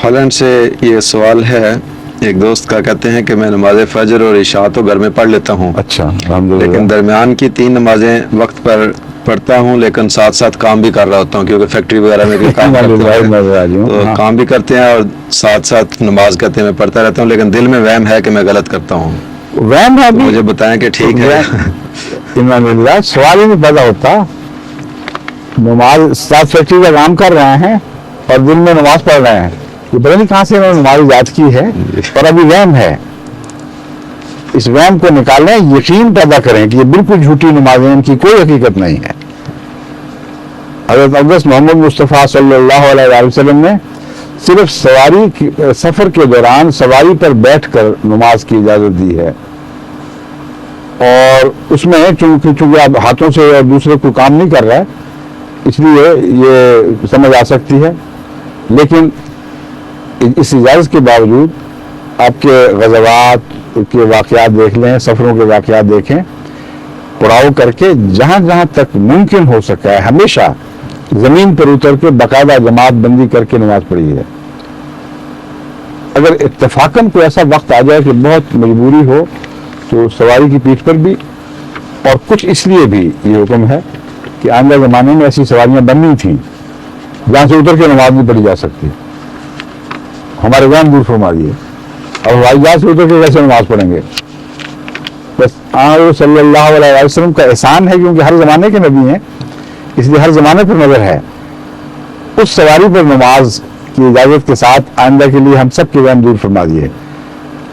Holland سے یہ سوال ہے ایک دوست کا، کہتے ہیں کہ میں نماز فجر اور عشاء تو گھر میں پڑھ لیتا ہوں، اچھا الحمدللہ، لیکن درمیان کی 3 نمازیں وقت پر پڑھتا ہوں، لیکن ساتھ ساتھ کام بھی کر رہا ہوتا ہوں کیونکہ فیکٹری وغیرہ میں بھی کام کرتے ہیں، تو کام بھی کرتے ہیں اور ساتھ ساتھ نماز کہتے ہیں میں پڑھتا رہتا ہوں، لیکن دل میں وہم ہے کہ میں غلط کرتا ہوں، وہم ہے بھی، مجھے بتائیں کہ ٹھیک ہے؟ سوال ہی نہیں پیدا ہوتا، نماز ساتھ فیکٹری کا کام کر رہے ہیں اور دل میں نماز پڑھ رہے ہیں، یہ پتہ نہیں کہاں سے انہوں نے نماز یاد کی ہے، اور ابھی وہم ہے، اس وہم کو نکالیں، یقین پیدا کریں کہ یہ بالکل جھوٹی نمازیں، ان کی کوئی حقیقت نہیں ہے۔ حضرت اقدس محمد مصطفیٰ صلی اللہ علیہ وآلہ وسلم نے صرف سفر کے دوران سواری پر بیٹھ کر نماز کی اجازت دی ہے، اور اس میں چونکہ آپ ہاتھوں سے اور دوسرے کو کام نہیں کر رہا ہے اس لیے یہ سمجھ آ سکتی ہے، لیکن اس اجازت کے باوجود آپ کے غزوات کے واقعات دیکھ لیں، سفروں کے واقعات دیکھیں، پڑاؤ کر کے جہاں جہاں تک ممکن ہو سکا ہے ہمیشہ زمین پر اتر کے باقاعدہ جماعت بندی کر کے نماز پڑھی ہے۔ اگر اتفاقاً کوئی ایسا وقت آ جائے کہ بہت مجبوری ہو تو سواری کی پیٹھ پر بھی، اور کچھ اس لیے بھی یہ حکم ہے کہ آئندہ زمانے میں ایسی سواریاں بننی تھیں جہاں سے اتر کے نماز نہیں پڑھی جا سکتی، ہمارے وہم دور فرما دیے، اور ہوائی جہاز سے اتر کے کیسے نماز پڑھیں گے؟ بس آن صلی اللہ علیہ وسلم کا احسان ہے کیونکہ ہر زمانے کے نبی ہیں، اس لیے ہر زمانے پر نظر ہے، اس سواری پر نماز کی اجازت کے ساتھ آئندہ کے لیے ہم سب کے وہم دور فرما دیے،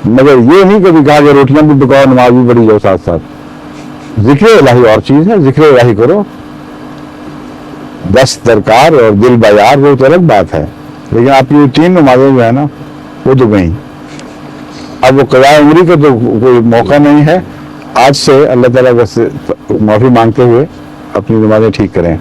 مگر یہ نہیں کبھی کہا کہ روٹیاں بھی پکاؤ نماز بھی پڑھی جاؤ ساتھ ساتھ۔ ذکر الہی اور چیز ہے، ذکر الہی کرو، دست درکار اور دل بیار وہ تو الگ بات ہے، لیکن آپ کی 3 نمازیں جو ہے نا وہ تو گئیں، اب وہ قضاء عمری کا تو کوئی موقع نہیں ہے، آج سے اللہ تعالیٰ سے معافی مانگتے ہوئے اپنی نمازیں ٹھیک کریں۔